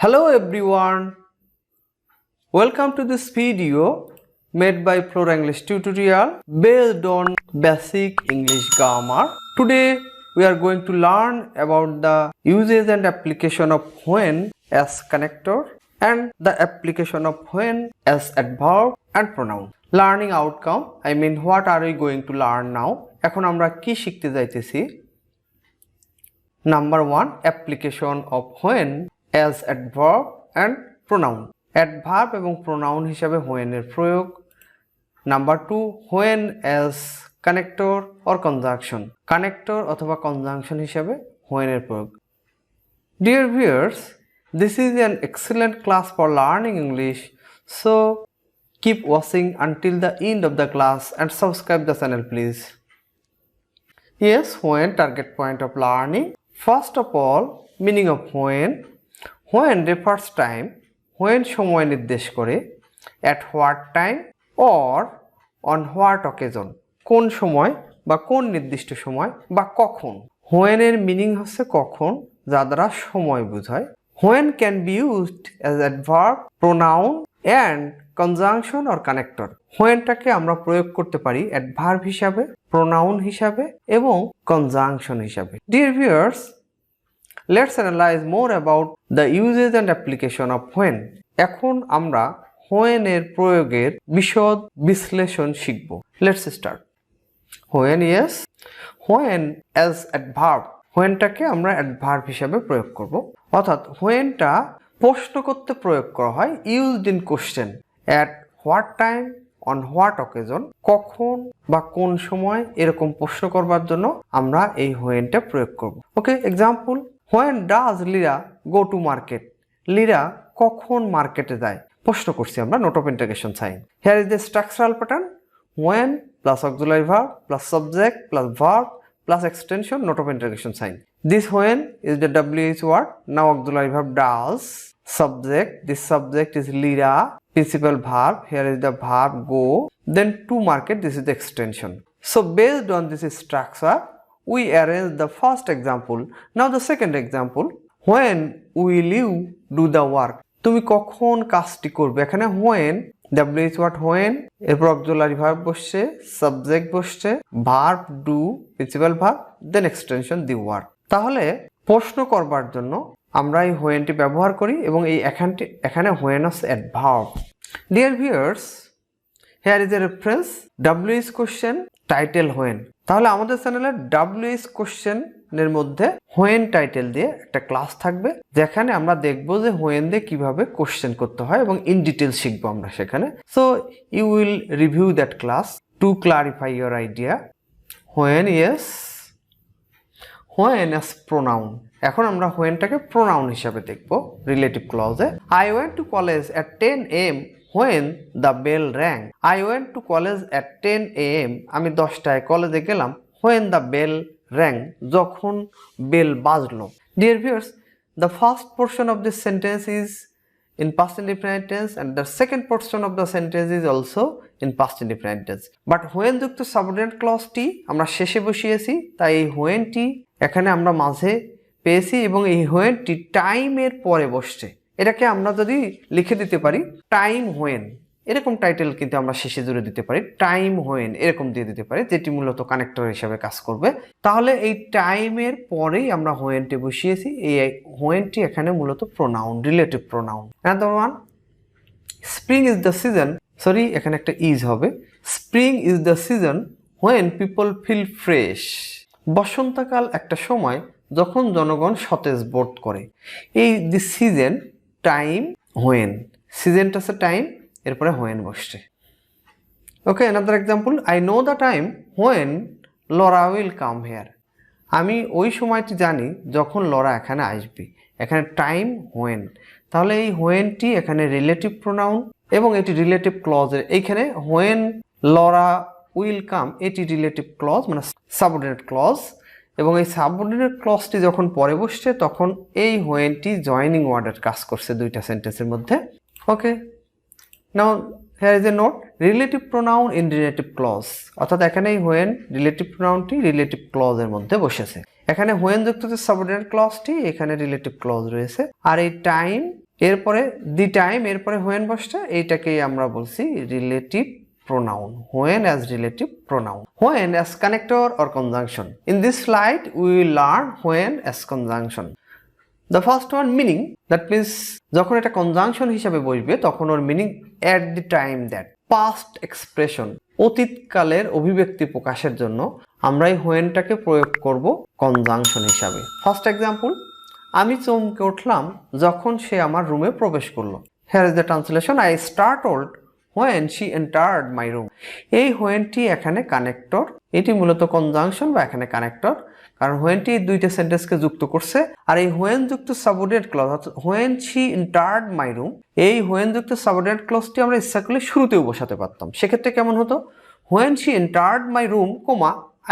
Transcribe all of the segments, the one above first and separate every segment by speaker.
Speaker 1: Hello everyone, welcome to this video made by Flora English tutorial based on basic English grammar. Today we are going to learn about the usage and application of when as connector and the application of when as adverb and pronoun. Learning outcome, I mean what are we going to learn now? এখন আমরা কি শিখতে যাইতেছি? Number 1, application of when as adverb and pronoun. Adverb এবং pronoun হিসাবে when এর প্রয়োগ. Number 2, when as connector or conjunction. Connector অথবা conjunction হিসাবে when এর প্রয়োগ. Dear viewers, this is an excellent class for learning English. So keep watching until the end of the class and subscribe the channel please. Yes, when target point of learning. First of all, meaning of when. When refers time, when সময় নির্দেশ করে, at what time or on what occasion, কোন সময় বা কোন নির্দিষ্ট সময় বা কখন. when এর মিনিং হচ্ছে কখন, যা দ্বারা সময় বোঝায়. when can be used as adverb, pronoun and conjunction or connector. whenটাকে আমরা প্রয়োগ করতে পারি adverb হিসাবে, pronoun হিসাবে এবং conjunction হিসাবে. Dear viewers, let's analyze more about the usage and application of when. এখন আমরা when এর প্রয়োগের বিশদ বিশ্লেষণ শিখব. Let's start. When, yes. When as adverb. whenটাকে আমরা adverb হিসাবে প্রয়োগ করব. অর্থাৎ whenটা প্রশ্ন করতে প্রয়োগ করা হয় used in question. At what time, on what occasion, কখন বা কোন সময় এরকম প্রশ্ন করবার জন্য আমরা এই whenটা প্রয়োগ করব. ওকে, example. When does Lira go to market? Lira কখন মার্কেটে যায়? প্রশ্ন করছি আমরা, note of interrogation sign. Here is the structural pattern. When plus auxiliary verb plus subject plus verb plus extension, note of interrogation sign. This when is the WH word. Now auxiliary verb does. Subject, this subject is Lira. Principal verb, here is the verb go. Then to market, this is the extension. So based on this structure, we arrange the first example. Now the second example. When will you do the work? তুমি কখন কাজটি করবে? এখানে when, WH word when, এরপর auxiliary verb বসছে, subject বসছে, verb do, principal verb, then extension the work. তাহলে প্রশ্ন করবার জন্য আমরা এই whenটি ব্যবহার করি এবং এই এখানে when is adverb. Dear viewers, here is a reference, WH question, title when. তাহলে আমাদের চ্যানেলে WH কোশ্চেন এর মধ্যে when টাইটেল দিয়ে একটা ক্লাস থাকবে, যেখানে আমরা দেখব যে when দিয়ে কিভাবে কোশ্চেন করতে হয় এবং ইন ডিটেইল শিখব আমরা সেখানে. So you will review that class to clarify your idea. when, yes. when as pronoun. এখন আমরা whenটাকে pronoun হিসাবে দেখব relative ক্লজে. I went to college at 10 am when the bell rang. I went to college at 10 am. আমি 10টায় কলেজে গেলাম when the bell rang, যখন bell বাজলো. Dear viewers, the first portion of this sentence is in past indefinite tense and the second portion of the sentence is also in past indefinite tense. But when যুক্ত subordinate clause-টি আমরা শেষে বসিয়েছি, তাই এই whenটি এখানে আমরা মাঝে পেয়েছি এবং এই whenটি টাইমের পরে বসছে. এটাকে আমরা যদি লিখে দিতে পারি টাইম when, এরকম টাইটেল কিন্তু আমরা শেষে জুড়ে দিতে পারি টাইম when, এরকম দিয়ে দিতে পারি, যেটি মূলত কানেক্টর হিসেবে কাজ করবে. তাহলে এই টাইমের পরেই আমরা whenটি বসিয়েছি. এই whenটি এখানে মূলত pronoun, relative pronoun. Another one, spring is the season. Sorry, এখানে একটা ইজ হবে. Spring is the season when people feel fresh. বসন্তকাল একটা সময় যখন জনগণ সতেজ বোধ করে. এই দি সিজন, টাইম, when. সিজনটা হচ্ছে টাইম, এরপরে when বসছে. ওকে, another example. I know the time when Laura will come here. আমি ওই সময়টি জানি যখন লরা এখানে আসবে. এখানে টাইম when. তাহলে এই whenটি এখানে রিলেটিভ প্রোনাউন এবং এটি রিলেটিভ ক্লজের. এইখানে when Laura will come, এটি রিলেটিভ ক্লজ মানে সাবঅর্ডিনেট ক্লজ, এবং এই সাবঅর্ডিনেট ক্লজটি যখন পরে বসছে তখন এই whenটি জয়েনিং ওয়ার্ডের কাজ করছে দুইটা সেন্টেন্সের মধ্যে. ওকে, নাও here is a note, relative pronoun in relative clause. অর্থাৎ এখানে এই when রিলেটিভ প্রোনাউনটি রিলেটিভ ক্লজের মধ্যে বসেছে. এখানে when যুক্ত সাবঅর্ডিনেট ক্লজটি, এখানে রিলেটিভ ক্লজ রয়েছে, আর এই টাইম এরপরে দি টাইম, এরপরে হোয়েন বসছে, এইটাকেই আমরা বলছি relative pronoun. When as relative pronoun. When as connector or conjunction. In this slide, we will learn when as conjunction. The first one meaning, that means যখন এটা conjunction হিসাবে বসবে তখন ওর meaning at the time that. Past expression, অতীতকালের অভিব্যক্তি প্রকাশের জন্য আমরা এই whenটাকে প্রয়োগ করব conjunction হিসাবে. First example, আমি চমকে উঠলাম যখন সে আমার রুমে প্রবেশ করলো. Here is the translation. I startled when she entered my room. এই whenটি এখানে কানেক্টর, এটি মূলত কনজাংশন বা এখানে কানেক্টর, কারণ whenটি দুইটা সেন্টেন্সকে যুক্ত করছে। আর এই when যুক্ত সাবঅর্ডিনেট ক্লজ অর্থাৎ when she entered my room, এই when যুক্ত সাবঅর্ডিনেট ক্লজটি আমরা ইচ্ছা করলে শুরুতেও বসাতে পারতাম। সেক্ষেত্রে কেমন হতো? when she entered my room,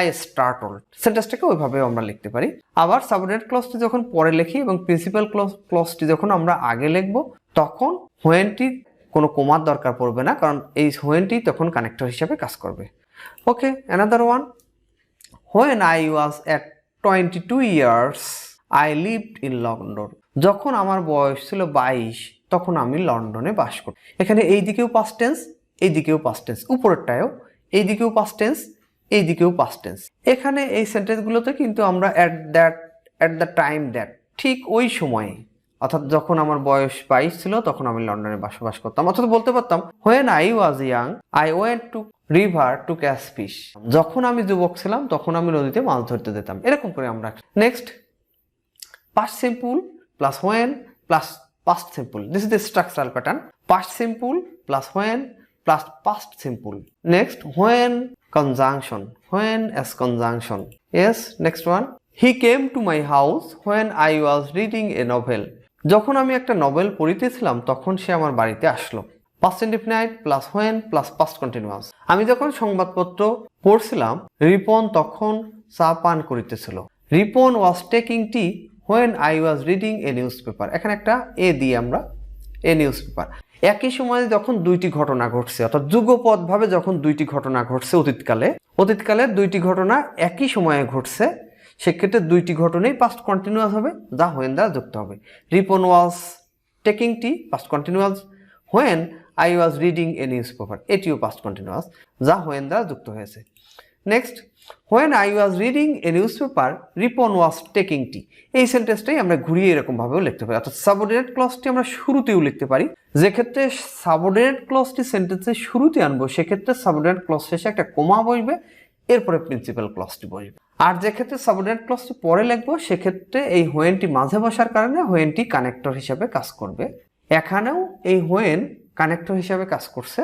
Speaker 1: I startled। সেন্টেন্সটাকে ওইভাবে আমরা লিখতে পারি। আবার সাবঅর্ডিনেট ক্লজটি যখন পরে লিখি এবং প্রিন্সিপাল ক্লজটি যখন আমরা আগে লিখব তখন whenটি কোনো কোমার দরকার পড়বে না, কারণ এই whenটি তখন কানেক্টর হিসেবে কাজ করবে। Okay, another one, when I was at 22 years I lived in London। যখন আমার বয়স ছিল 22 তখন আমি লন্ডনে বাস করতাম। এখানে এই দিকেও পাস্ট টেন্স, এই দিকেও পাস্ট টেন্স, উপরেরটায়ও এই দিকেও পাস্ট টেন্স, এই দিকেও পাস্ট টেন্স। এখানে এই সেন্টেন্সগুলোতে কিন্তু আমরা at the time that, ঠিক ওই সময়ে, অর্থাৎ যখন আমার বয়স 22 ছিল তখন আমি লন্ডনে বসবাস করতাম। অর্থাৎ বলতে পারতাম when I was young I went to river to catch fish। যখন আমি যুবক ছিলাম তখন আমি নদীতে মাছ ধরতে যেতাম। এরকম করে আমরা। Next, past simple plus when plus past simple. This is the structural pattern. Past simple plus when plus past simple. Next, when conjunction. When as conjunction. Yes, next one. He came to my house when I was reading a novel. যখন আমি একটা novel পড়িতেছিলাম তখন সে আমার বাড়িতে আসলো। Past indefinite plus when plus past continuous. আমি যখন সংবাদপত্র পড়ছিলাম রিপন তখন চা পান করিতেছিল। Ripon was taking tea when I was reading a newspaper. এখানে একটা এ দিয়ে আমরা এ নিউজপেপার। একই সময়ে যখন দুইটি ঘটনা ঘটছে, অর্থাৎ যুগপদভাবে যখন দুইটি ঘটনা ঘটছে অতীতকালের দুইটি ঘটনা একই সময়ে ঘটছে, সেক্ষেত্রে দুইটি ঘটনাই পাস্ট কন্টিনিউয়াস হবে, যা when দ্বারা যুক্ত হবে। রিপন ওয়াজ taking tea, past continuous. when I was reading a newspaper, এটিও পাস্ট কন্টিনিউয়াস, যা when দ্বারা যুক্ত হয়েছে। Next, when I was reading a newspaper, Ripon was taking tea. এই সেন্টেন্সটাই আমরা ঘুরিয়ে এরকম ভাবেও লিখতে পারি, অর্থাৎ সাবঅর্ডিনেট ক্লজটি আমরা শুরুতেও লিখতে পারি। যে ক্ষেত্রে সাবঅর্ডিনেট ক্লজটি সেন্টেন্সের শুরুতে আনবো সেক্ষেত্রে সাবঅর্ডিনেট ক্লজ শেষে একটা কোমা বসবে, এরপরে প্রিন্সিপাল ক্লজটি বসবে। আর যে ক্ষেত্রে সাবঅর্ডিনেট ক্লজটি পরে লিখবো সেক্ষেত্রে এই হোয়েনটি মাঝে বসার কারণে হোয়েনটি কানেক্টর হিসাবে কাজ করবে। এখানেও এই হোয়েন কানেক্টর হিসাবে কাজ করছে,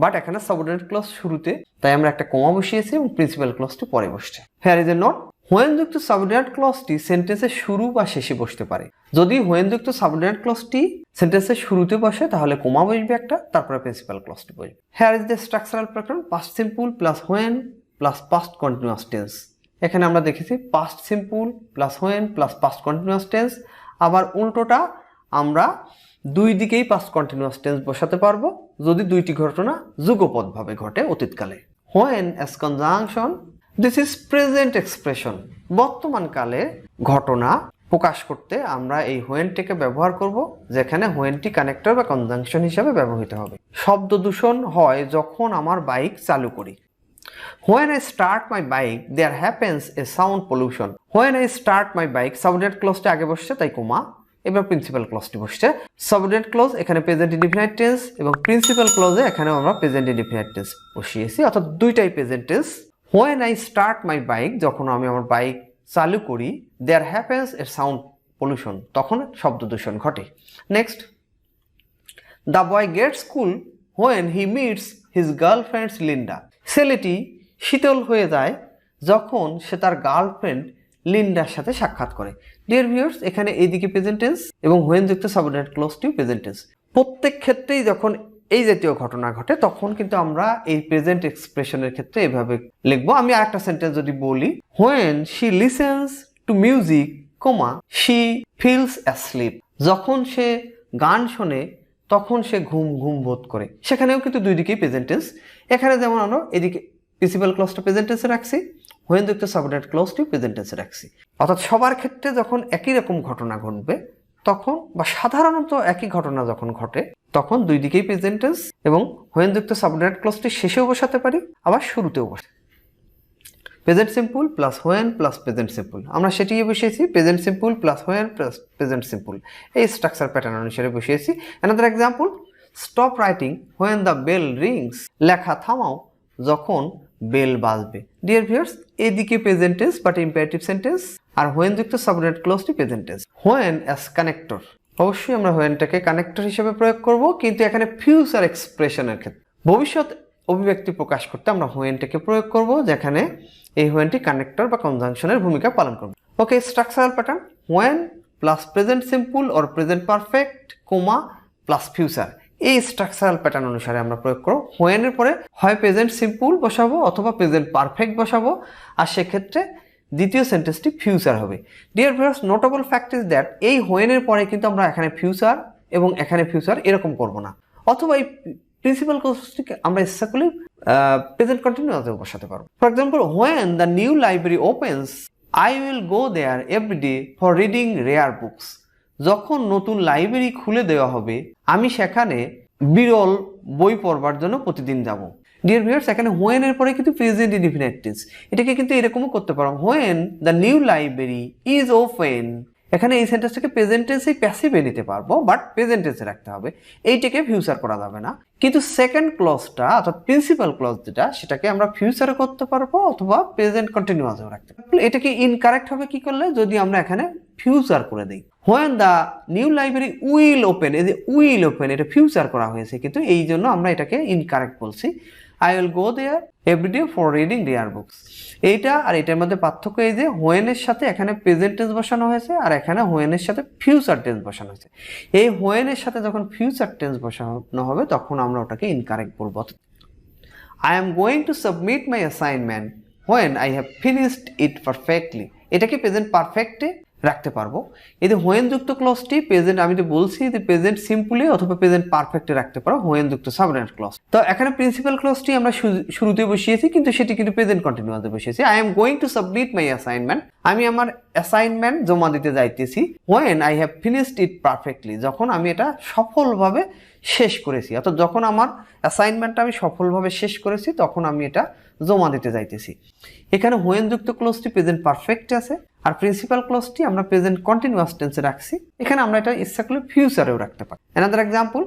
Speaker 1: বাট এখানে সাবঅর্ডিনেট ক্লজ শুরুতে, তাই আমরা একটা কোমা বসিয়েছি এবং প্রিন্সিপাল ক্লজটি পরে বসছে। Here is a note, when যুক্ত সাবঅর্ডিনেট ক্লজটি সেন্টেন্সের শুরু বা শেষে বসতে পারে। যদি হোয়েন যুক্ত সাবঅর্ডিনেট ক্লজটি সেন্টেন্সের শুরুতে বসে তাহলে কোমা বসবে একটা, তারপরে প্রিন্সিপাল ক্লজটি বসবে। Here is the structural pattern, past simple plus when plus past continuous tense. এখানে আমরা দেখেছি past simple plus when plus past continuous tense. আবার উল্টোটা আমরা দুই দিকেই পাস্ট কন্টিনিউয়াস টেন্স বসাতে পারবো যদি দুইটি ঘটনা যুগপদভাবে ঘটে অতীতকালে। When as conjunction, this is present expression. বর্তমান কালে ঘটনা প্রকাশ করতে আমরা এই হোয়েনটিকে ব্যবহার করব, যেখানে হোয়েনটি কানেক্টর বা কনজাংশন হিসাবে ব্যবহৃত হবে। শব্দ দূষণ হয় যখন আমার বাইক চালু করি। When I start my bike, there happens a sound pollution. When I start my bike, subordinate clause টা আগে বসছে তাই কোমা, এবার প্রিন্সিপাল ক্লজটি বসছে। সাবঅর্ডিনেট ক্লজ এখানে প্রেজেন্ট ইনডিফিনাইট টেন্স এবং প্রিন্সিপাল ক্লজে এখানে আমরা প্রেজেন্ট ইনডিফিনাইট টেন্স বসিয়েছি, অর্থাৎ দুইটাই present tense. When I start my bike, যখন আমি আমার বাইক চালু করি, there happens a sound pollution, তখন শব্দ দূষণ ঘটে। Next, the boy gets cool when he meets his girlfriend Linda. ছেলেটি শীতল হয়ে যায় যখন সে তার গার্লফ্রেন্ড লিন্ডার সাথে সাক্ষাৎ করে। ডিয়ার ভিউয়ার্স, এখানে এইদিকে প্রেজেন্ট টেন্স এবং হোয়েন যুক্ত সাবঅর্ডিনেট ক্লজটিও প্রেজেন্ট টেন্স। প্রত্যেক ক্ষেত্রেই যখন এই জাতীয় ঘটনা ঘটে তখন কিন্তু আমরা এই প্রেজেন্ট এক্সপ্রেশনের ক্ষেত্রে এভাবে লিখবো। আমি আরেকটা সেন্টেন্স যদি বলি, when she listens to music, she feels asleep. যখন সে গান শোনে তখন সে ঘুম ঘুম বোধ করে। সেখানেও কিন্তু দুই দিকেই প্রেজেন্ট টেন্স। এখানে যেমন আমরা এদিকে প্রিন্সিপাল ক্লজটা প্রেজেন্ট টেন্সে রাখছি, হোয়েন যুক্ত সাবঅর্ডিনেট ক্লজটিও প্রেজেন্ট টেন্সে রাখছি। অর্থাৎ সবার ক্ষেত্রে যখন একই রকম ঘটনা ঘটবে তখন বা সাধারণত একই ঘটনা যখন ঘটে তখন দুই দিকেই প্রেজেন্ট টেন্স এবং হোয়েন যুক্ত সাবঅর্ডিনেট ক্লজটি শেষেও বসাতে পারি আবার শুরুতেও বসাতে। Present simple plus when plus present simple, আমরা সেটিই বসিয়েছি present simple plus when plus present simple, এই স্ট্রাকচার প্যাটার্ন অনুসারে বসিয়েছি। Another example, stop writing when the bell rings, লেখা থামাও যখন বেল বাজবে। ডিয়ার ভিউয়ার্স, এদিকে present tense but imperative sentence, আর হোয়েন যুক্ত সাবঅর্ডিনেট ক্লজটি present tense. When as connector, অবশ্যই আমরা হোয়েনটাকে কানেক্টর হিসেবে প্রয়োগ করব, কিন্তু এখানে ফিউচার এক্সপ্রেশনের ক্ষেত্রে ভবিষ্যৎ অভিব্যক্তি প্রকাশ করতে আমরা হোয়েনটাকে প্রয়োগ করব, যেখানে এই হোয়েনটি কানেক্টর বা কনজাংশনের ভূমিকা পালন করবে। Okay, structural pattern when plus present simple or present perfect comma plus future, এই স্ট্রাকচারাল প্যাটার্ন অনুসারে আমরা প্রয়োগ করব। হোয়েনের পরে হয় প্রেজেন্ট সিম্পল বসাবো অথবা প্রেজেন্ট পারফেক্ট বসাবো, আর সেক্ষেত্রে দ্বিতীয় সেন্টেন্সটি ফিউচার হবে। Dear viewers, notable fact is that এই হোয়েনের পরে কিন্তু আমরা এখানে ফিউচার এবং এখানে ফিউচার এরকম করব না, অথবা এই প্রিন্সিপাল ক্লজটিকে আমরা ইচ্ছা করলে প্রেজেন্ট কন্টিনিউয়াসেও বসাতে পারবো। For example, when the new library opens I will go there every day for reading rare books, যখন নতুন লাইব্রেরি খুলে দেওয়া হবে আমি সেখানে বিরল বই পড়বার জন্য প্রতিদিন যাব। ডিয়ার ভিউয়ার্স, এখানে হোয়েন এর পরে কিন্তু প্রেজেন্ট ইনডিফিনিট টেন্স, এটাকে কিন্তু এরকমও করতে পারো, when the new library is open, এখানে এই সেন্টেন্সটাকে প্রেজেন্ট টেন্সেই প্যাসিভে নিতে পারবো, বাট প্রেজেন্ট টেন্সে রাখতে হবে, এইটাকে ফিউচার করা যাবে না। কিন্তু সেকেন্ড ক্লজটা অর্থাৎ প্রিন্সিপাল ক্লজ যেটা, সেটাকে আমরা ফিউচারে করতে পারবো অথবা প্রেজেন্ট কন্টিনিউয়াসেও রাখতে পারবো। এটাকে ইনকারেক্ট হবে কি করলে, যদি আমরা এখানে ফিউচার করে দিই। When the new library will open, এই যে উইল ওপেন এটা ফিউচার করা হয়েছে, কিন্তু এই জন্য আমরা এটাকে ইনকারেক্ট বলছি। I will go there everyday for reading rare books, এইটা আর এটার মধ্যে পার্থক্য এই যে হোয়েনের সাথে এখানে প্রেজেন্ট টেন্স বসানো হয়েছে আর এখানে হোয়েনের সাথে ফিউচার টেন্স বসানো হয়েছে। এই হোয়েনের সাথে যখন ফিউচার টেন্স বসানো হবে তখন আমরা ওটাকে ইনকারেক্ট বলবো। I am going to submit my assignment when I have finished it perfectly, এটাকে প্রেজেন্ট পারফেক্টে রাখতে পারবো। এই যে হোয়েন যুক্ত ক্লজটি প্রেজেন্ট, আমি তো বলছি যে প্রেজেন্ট সিম্পলি অথবা প্রেজেন্ট পারফেক্টে রাখতে পারো হোয়েন যুক্ত সাবঅর্ডিনেট ক্লজ। তো এখানে প্রিন্সিপাল ক্লজটি আমরা শুরুতে বসিয়েছি, কিন্তু সেটি কিন্তু প্রেজেন্ট কন্টিনিউয়াসে বসিয়েছি। I am going to submit my assignment, আমি আমার অ্যাসাইনমেন্ট জমা দিতে যাইতেছি। When I have finished it perfectly, যখন আমি এটা সফলভাবে শেষ করেছি, অর্থাৎ যখন আমার অ্যাসাইনমেন্টটা আমি সফলভাবে শেষ করেছি তখন আমি এটা জমা দিতে যাইতেছি। এখানে হোয়েন যুক্ত ক্লজটি প্রেজেন্ট পারফেক্টে আছে আর প্রিন্সিপাল ক্লজটি আমরা প্রেজেন্ট কন্টিনিউয়াস টেন্সে রাখছি। এখানে আমরা এটা ইচ্ছা করলে ফিউচারেও রাখতে পারি। Another example,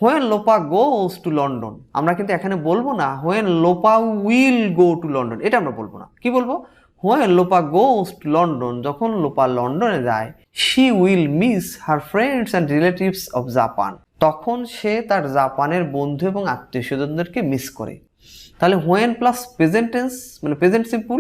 Speaker 1: when Lopa goes to London, আমরা কিন্তু এখানে বলবো না when Lopa will go to London, এটা আমরা বলবো না। কি বলবো? When Lopa goes to London, যখন লোপা লন্ডনে যায়, she will miss her friends and relatives of Japan, তখন সে তার জাপানের বন্ধু এবং আত্মীয় স্বজনদেরকে মিস করে। তাহলে হোয়েন প্লাস প্রেজেন্ট টেন্স মানে প্রেজেন্ট সিম্পল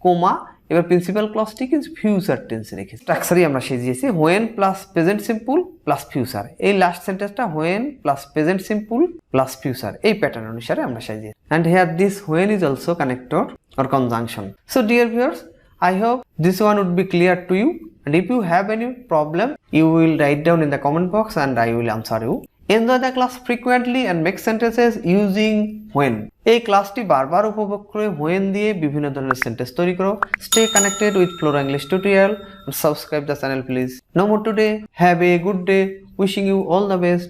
Speaker 1: কোমা, এবার প্রিন্সিপাল ক্লজটি কিন্তু ফিউচার টেন্সে রেখেছি। স্ট্রাকচারই আমরা সাজিয়েছি when plus present simple plus future, এই লাস্ট সেন্টেন্সটা when plus present simple plus future, এই প্যাটার্ন অনুসারে আমরা সাজিয়েছি। And here this when is also connector or conjunction. So dear viewers, I hope this one would be clear to you, and if you have any problem you will write down in the comment box and I will answer you. Enjoy the class frequently and make sentences using when. এই ক্লাসটি বারবার উপভোগ করে when দিয়ে বিভিন্ন ধরনের sentence তৈরি করো। Stay connected with Flora English tutorial and subscribe the channel please. No more today. Have a good day. Wishing you all the best.